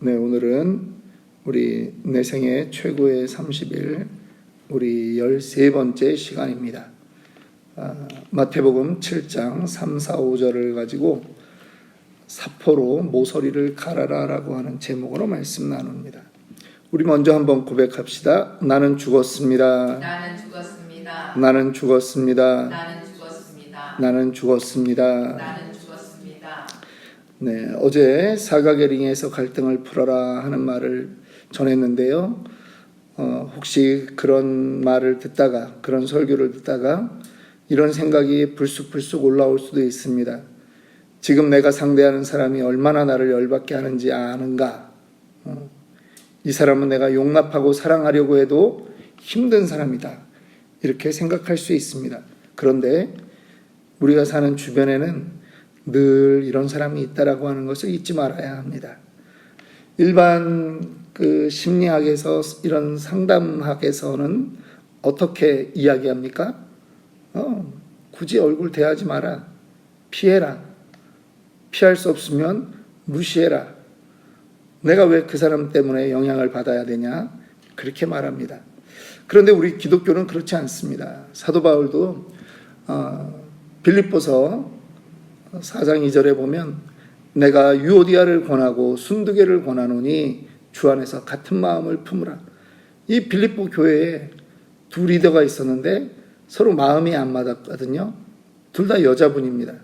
네, 오늘은 우리 내 생애 최고의 30일 우리 13번째 시간입니다. 마태복음 7장 3, 4, 5절을 가지고 사포로 모서리를 갈아라 라고 하는 제목으로 말씀 나눕니다. 우리 먼저 한번 고백합시다. 나는 죽었습니다. 나는 죽었습니다. 나는 죽었습니다. 나는 죽었습니다. 나는 죽었습니다. 나는 죽었습니다. 네, 어제 사각의 링에서 갈등을 풀어라 하는 말을 전했는데요. 혹시 그런 말을 듣다가, 그런 설교를 듣다가 이런 생각이 불쑥불쑥 올라올 수도 있습니다. 지금 내가 상대하는 사람이 얼마나 나를 열받게 하는지 아는가? 이 사람은 내가 용납하고 사랑하려고 해도 힘든 사람이다. 이렇게 생각할 수 있습니다. 그런데 우리가 사는 주변에는 늘 이런 사람이 있다라고 하는 것을 잊지 말아야 합니다. 일반 심리학에서 이런 상담학에서는 어떻게 이야기합니까? 굳이 얼굴 대하지 마라. 피해라. 피할 수 없으면 무시해라. 내가 왜 그 사람 때문에 영향을 받아야 되냐? 그렇게 말합니다. 그런데 우리 기독교는 그렇지 않습니다. 사도 바울도 빌립보서 4장 2절에 보면 내가 유오디아를 권하고 순두개를 권하노니 주 안에서 같은 마음을 품으라. 이 빌립보 교회에 두 리더가 있었는데 서로 마음이 안 맞았거든요. 둘 다 여자분입니다.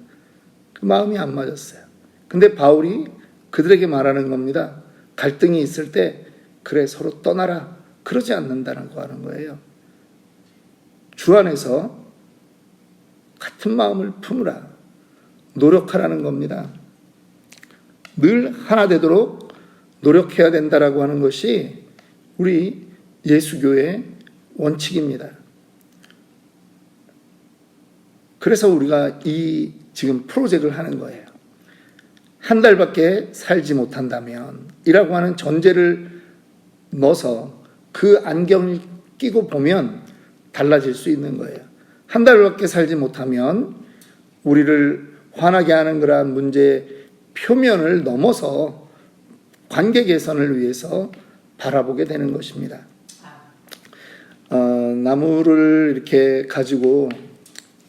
그 마음이 안 맞았어요. 근데 바울이 그들에게 말하는 겁니다. 갈등이 있을 때 그래 서로 떠나라. 그러지 않는다는 거 하는 거예요. 주 안에서 같은 마음을 품으라. 노력하라는 겁니다. 늘 하나 되도록 노력해야 된다라고 하는 것이 우리 예수교의 원칙입니다. 그래서 우리가 이 지금 프로젝트를 하는 거예요. 한 달밖에 살지 못한다면 이라고 하는 전제를 넣어서 그 안경을 끼고 보면 달라질 수 있는 거예요. 한 달밖에 살지 못하면 우리를 화나게 하는 그러한 문제의 표면을 넘어서 관계 개선을 위해서 바라보게 되는 것입니다. 나무를 이렇게 가지고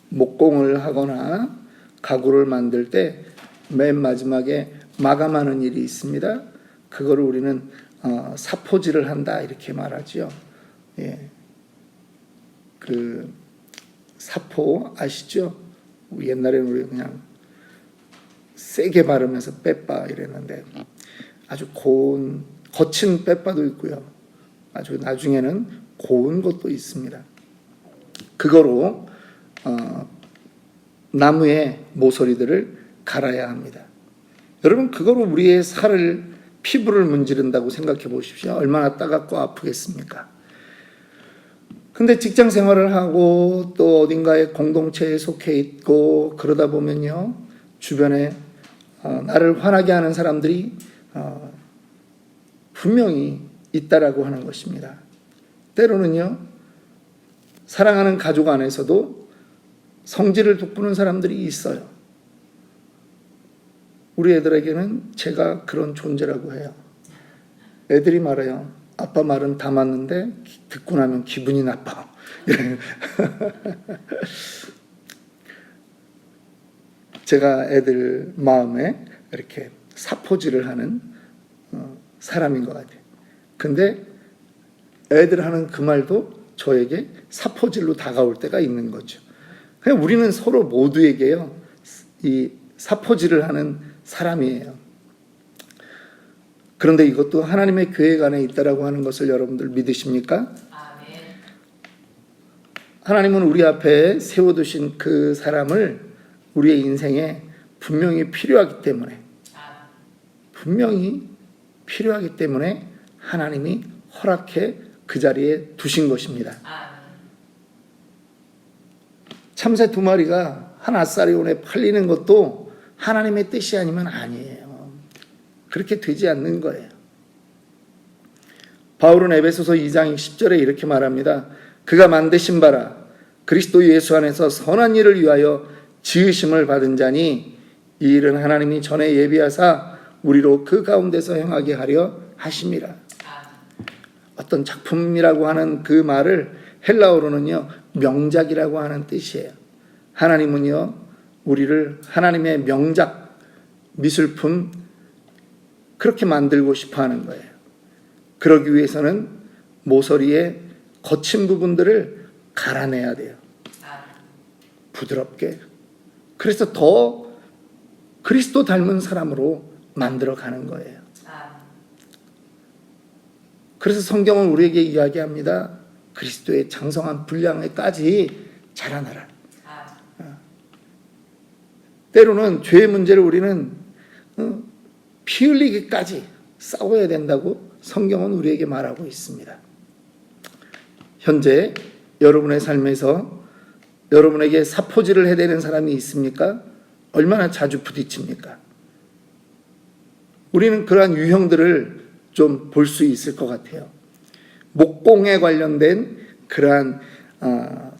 목공을 하거나 가구를 만들 때 맨 마지막에 마감하는 일이 있습니다. 그거를 우리는 사포질을 한다 이렇게 말하죠. 예. 그 사포 아시죠? 옛날에는 우리 그냥 세게 바르면서 빼빠 이랬는데 아주 거친 빼빠도 있고요. 아주 나중에는 고운 것도 있습니다. 그거로 나무의 모서리들을 갈아야 합니다. 여러분 그거로 우리의 피부를 문지른다고 생각해 보십시오. 얼마나 따갑고 아프겠습니까? 근데 직장 생활을 하고 또 어딘가에 공동체에 속해 있고 그러다 보면요. 주변에 나를 화나게 하는 사람들이 분명히 있다라고 하는 것입니다. 때로는요. 사랑하는 가족 안에서도 성질을 돋구는 사람들이 있어요. 우리 애들에게는 제가 그런 존재라고 해요. 애들이 말해요. 아빠 말은 다 맞는데 듣고 나면 기분이 나빠. 제가 애들 마음에 이렇게 사포질을 하는 사람인 것 같아요. 근데 애들 하는 그 말도 저에게 사포질로 다가올 때가 있는 거죠. 그냥 우리는 서로 모두에게요, 이 사포질을 하는 사람이에요. 그런데 이것도 하나님의 교회 안에 있다라고 하는 것을 여러분들 믿으십니까? 아멘. 하나님은 우리 앞에 세워두신 그 사람을 우리의 인생에 분명히 필요하기 때문에 하나님이 허락해 그 자리에 두신 것입니다. 참새 2마리가 한 아싸리온에 팔리는 것도 하나님의 뜻이 아니면 아니에요. 그렇게 되지 않는 거예요. 바울은 에베소서 2장 10절에 이렇게 말합니다. 그가 만드신 바라 그리스도 예수 안에서 선한 일을 위하여 지으심을 받은 자니 이 일은 하나님이 전에 예비하사 우리로 그 가운데서 행하게 하려 하심이라. 어떤 작품이라고 하는 그 말을 헬라어로는요, 명작이라고 하는 뜻이에요. 하나님은요, 우리를 하나님의 명작, 미술품, 그렇게 만들고 싶어 하는 거예요. 그러기 위해서는 모서리의 거친 부분들을 갈아내야 돼요. 부드럽게. 그래서 더 그리스도 닮은 사람으로 만들어 가는 거예요. 그래서 성경은 우리에게 이야기합니다. 그리스도의 장성한 분량에까지 자라나라. 때로는 죄의 문제를 우리는 피 흘리기까지 싸워야 된다고 성경은 우리에게 말하고 있습니다. 현재 여러분의 삶에서 여러분에게 사포질을 해대는 사람이 있습니까? 얼마나 자주 부딪힙니까? 우리는 그러한 유형들을 좀 볼 수 있을 것 같아요. 목공에 관련된 그러한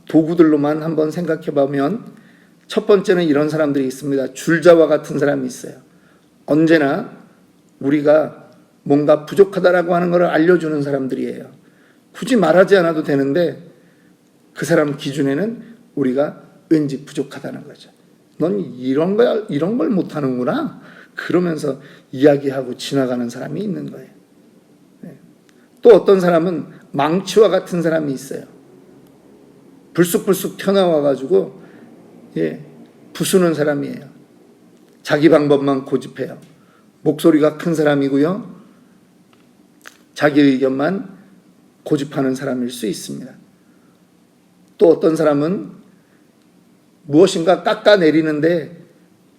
도구들로만 한번 생각해 보면 첫 번째는 이런 사람들이 있습니다. 줄자와 같은 사람이 있어요. 언제나 우리가 뭔가 부족하다라고 하는 것을 알려주는 사람들이에요. 굳이 말하지 않아도 되는데 그 사람 기준에는 우리가 왠지 부족하다는 거죠. 넌 이런 걸 못하는구나. 그러면서 이야기하고 지나가는 사람이 있는 거예요. 또 어떤 사람은 망치와 같은 사람이 있어요. 불쑥불쑥 튀어나와가지고 부수는 사람이에요. 자기 방법만 고집해요. 목소리가 큰 사람이고요. 자기 의견만 고집하는 사람일 수 있습니다. 또 어떤 사람은 무엇인가 깎아내리는데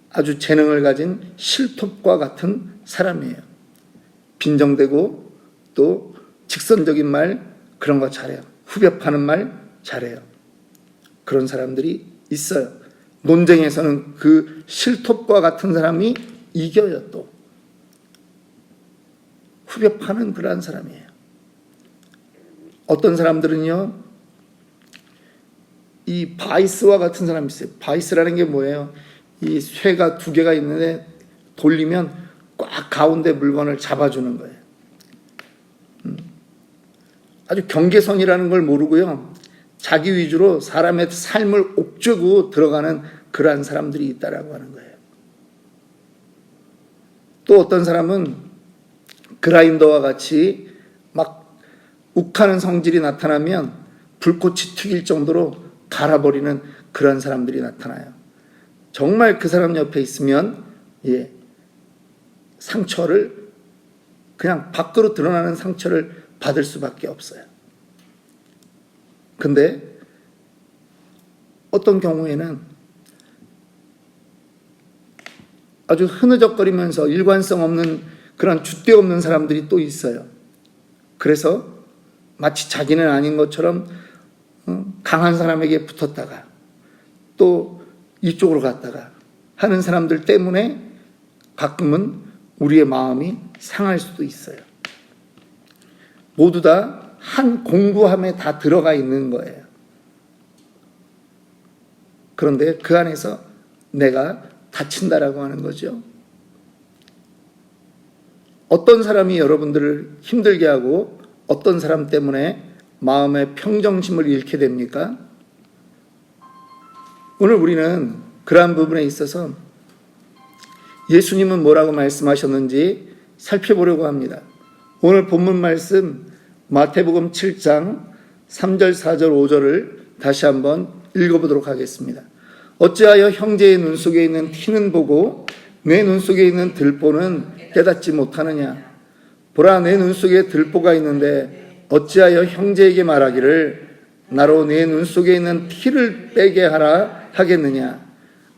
아주 재능을 가진 실톱과 같은 사람이에요. 빈정대고 또 직선적인 말 그런 거 잘해요. 후벼 파는 말 잘해요. 그런 사람들이 있어요. 논쟁에서는 그 실톱과 같은 사람이 이겨요. 또 후벼 파는 그러한 사람이에요. 어떤 사람들은요, 이 바이스와 같은 사람이 있어요. 바이스라는 게 뭐예요? 이 쇠가 두 개가 있는데 돌리면 꽉 가운데 물건을 잡아주는 거예요. 아주 경계선이라는 걸 모르고요, 자기 위주로 사람의 삶을 옥죄고 들어가는 그러한 사람들이 있다라고 하는 거예요. 또 어떤 사람은 그라인더와 같이 막 욱하는 성질이 나타나면 불꽃이 튀길 정도로 갈아버리는 그런 사람들이 나타나요. 정말 그 사람 옆에 있으면 상처를, 그냥 밖으로 드러나는 상처를 받을 수밖에 없어요. 근데 어떤 경우에는 아주 흐느적거리면서 일관성 없는 그런 줏대 없는 사람들이 또 있어요. 그래서 마치 자기는 아닌 것처럼 강한 사람에게 붙었다가 또 이쪽으로 갔다가 하는 사람들 때문에 가끔은 우리의 마음이 상할 수도 있어요. 모두 다 한 공구함에 다 들어가 있는 거예요. 그런데 그 안에서 내가 다친다라고 하는 거죠. 어떤 사람이 여러분들을 힘들게 하고 어떤 사람 때문에 마음의 평정심을 잃게 됩니까? 오늘 우리는 그러한 부분에 있어서 예수님은 뭐라고 말씀하셨는지 살펴보려고 합니다. 오늘 본문 말씀 마태복음 7장 3절, 4절, 5절을 다시 한번 읽어보도록 하겠습니다. 어찌하여 형제의 눈 속에 있는 티는 보고 내 눈 속에 있는 들보는 깨닫지 못하느냐? 보라, 내 눈 속에 들보가 있는데 어찌하여 형제에게 말하기를 나로 내 눈 속에 있는 티를 빼게 하라 하겠느냐?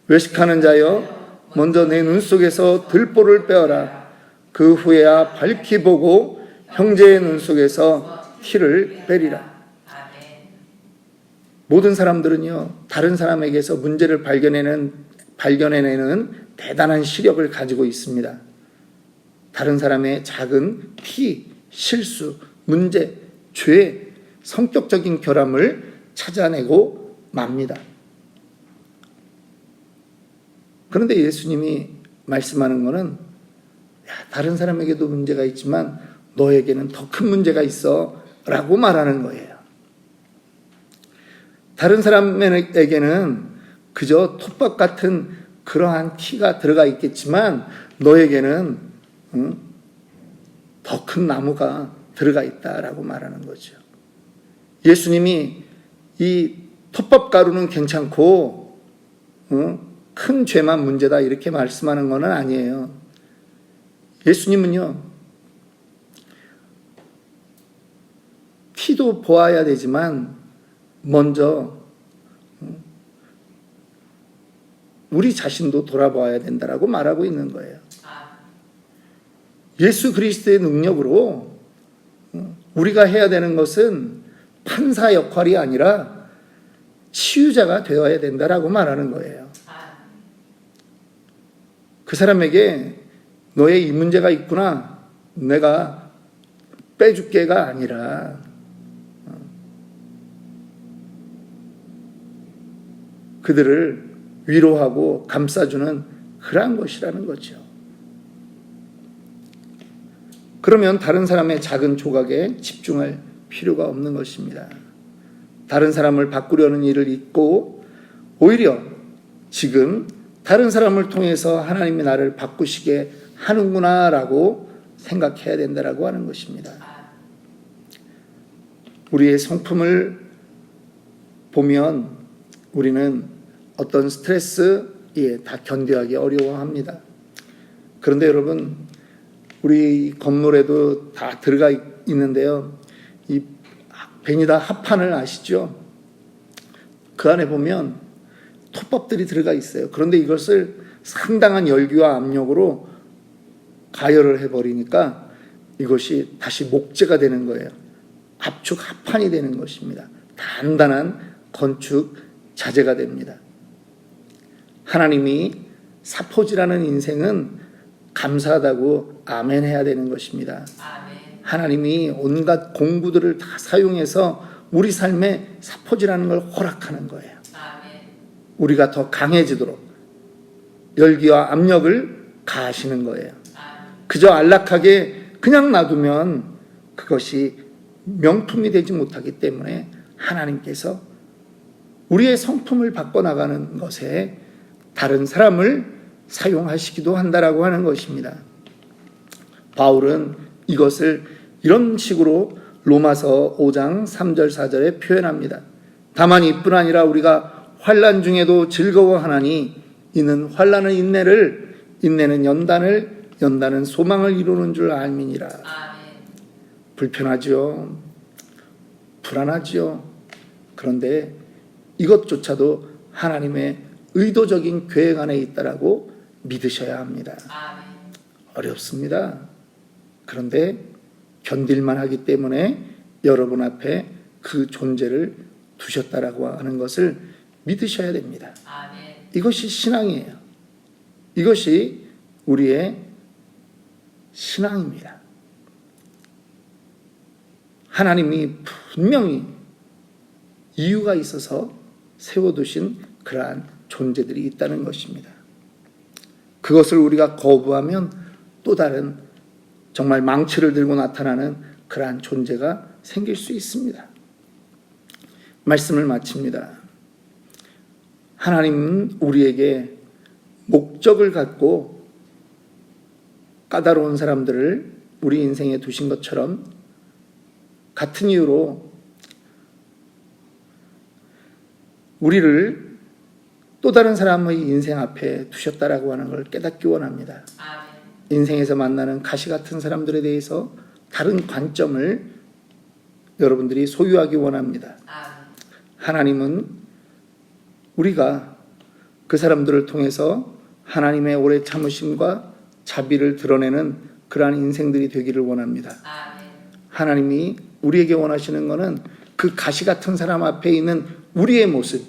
외식하는 자여, 먼저 내 눈 속에서 들보를 빼어라. 그 후에야 밝히 보고 형제의 눈 속에서 티를 빼리라. 모든 사람들은요, 다른 사람에게서 문제를 발견해내는 대단한 시력을 가지고 있습니다. 다른 사람의 작은 티, 실수, 문제, 죄, 성격적인 결함을 찾아내고 맙니다. 그런데 예수님이 말씀하는 것은 다른 사람에게도 문제가 있지만 너에게는 더 큰 문제가 있어 라고 말하는 거예요. 다른 사람에게는 그저 톱밥 같은 그러한 티가 들어가 있겠지만 너에게는 더 큰 나무가 들어가 있다라고 말하는 거죠. 예수님이 이 톱밥 가루는 괜찮고 큰 죄만 문제다 이렇게 말씀하는 건 아니에요. 예수님은요, 티도 보아야 되지만 먼저 우리 자신도 돌아봐야 된다라고 말하고 있는 거예요. 예수 그리스도의 능력으로 우리가 해야 되는 것은 판사 역할이 아니라 치유자가 되어야 된다라고 말하는 거예요. 그 사람에게 너의 이 문제가 있구나, 내가 빼줄게가 아니라 그들을 위로하고 감싸주는 그러한 것이라는 거죠. 그러면 다른 사람의 작은 조각에 집중할 필요가 없는 것입니다. 다른 사람을 바꾸려는 일을 잊고 오히려 지금 다른 사람을 통해서 하나님이 나를 바꾸시게 하는구나라고 생각해야 된다라고 하는 것입니다. 우리의 성품을 보면 우리는 어떤 스트레스에 다 견뎌하기 어려워합니다. 그런데 여러분, 우리 건물에도 다 들어가 있는데요, 이 베니다 합판을 아시죠? 그 안에 보면 톱밥들이 들어가 있어요. 그런데 이것을 상당한 열기와 압력으로 가열을 해버리니까 이것이 다시 목재가 되는 거예요. 압축 합판이 되는 것입니다. 단단한 건축 자재가 됩니다. 하나님이 사포질하는 인생은 감사하다고 아멘 해야 되는 것입니다. 하나님이 온갖 공구들을 다 사용해서 우리 삶에 사포질하는 걸 허락하는 거예요. 우리가 더 강해지도록 열기와 압력을 가하시는 거예요. 그저 안락하게 그냥 놔두면 그것이 명품이 되지 못하기 때문에 하나님께서 우리의 성품을 바꿔나가는 것에 다른 사람을 사용하시기도 한다라고 하는 것입니다. 바울은 이것을 이런 식으로 로마서 5장 3절 4절에 표현합니다. 다만 이뿐 아니라 우리가 환난 중에도 즐거워하나니 이는 환난은 인내를, 인내는 연단을, 연단은 소망을 이루는 줄 알미니라. 불편하죠. 불안하죠. 그런데 이것조차도 하나님의 의도적인 계획 안에 있다라고 믿으셔야 합니다. 어렵습니다. 그런데 견딜만 하기 때문에 여러분 앞에 그 존재를 두셨다라고 하는 것을 믿으셔야 됩니다. 이것이 신앙이에요. 이것이 우리의 신앙입니다. 하나님이 분명히 이유가 있어서 세워두신 그러한 존재들이 있다는 것입니다. 그것을 우리가 거부하면 또 다른 정말 망치를 들고 나타나는 그러한 존재가 생길 수 있습니다. 말씀을 마칩니다. 하나님은 우리에게 목적을 갖고 까다로운 사람들을 우리 인생에 두신 것처럼 같은 이유로 우리를 또 다른 사람의 인생 앞에 두셨다라고 하는 걸 깨닫기 원합니다. 인생에서 만나는 가시 같은 사람들에 대해서 다른 관점을 여러분들이 소유하기 원합니다. 하나님은 우리가 그 사람들을 통해서 하나님의 오래 참으심과 자비를 드러내는 그러한 인생들이 되기를 원합니다. 하나님이 우리에게 원하시는 것은 그 가시 같은 사람 앞에 있는 우리의 모습,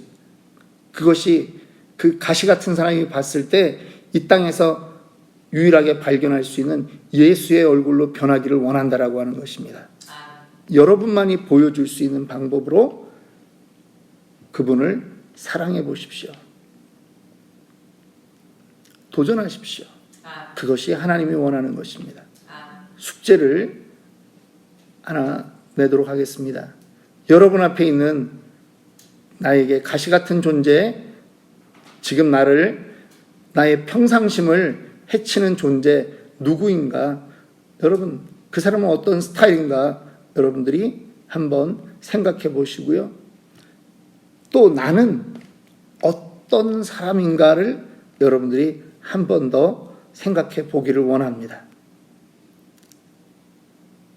그것이 그 가시 같은 사람이 봤을 때 이 땅에서 유일하게 발견할 수 있는 예수의 얼굴로 변하기를 원한다라고 하는 것입니다. 여러분만이 보여줄 수 있는 방법으로 그분을 사랑해 보십시오. 도전하십시오. 그것이 하나님이 원하는 것입니다. 아, 숙제를 하나 내도록 하겠습니다. 여러분 앞에 있는 나에게 가시 같은 존재, 지금 나의 평상심을 해치는 존재 누구인가? 여러분, 그 사람은 어떤 스타일인가? 여러분들이 한번 생각해 보시고요. 또 나는 어떤 사람인가를 여러분들이 한 번 더 생각해 보기를 원합니다.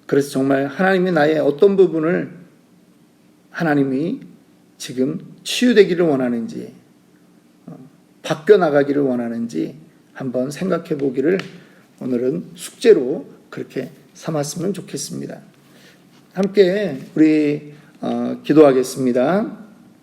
그래서 정말 하나님이 나의 어떤 부분을 하나님이 지금 치유되기를 원하는지, 바뀌어 나가기를 원하는지 한번 생각해 보기를 오늘은 숙제로 그렇게 삼았으면 좋겠습니다. 함께 우리 기도하겠습니다.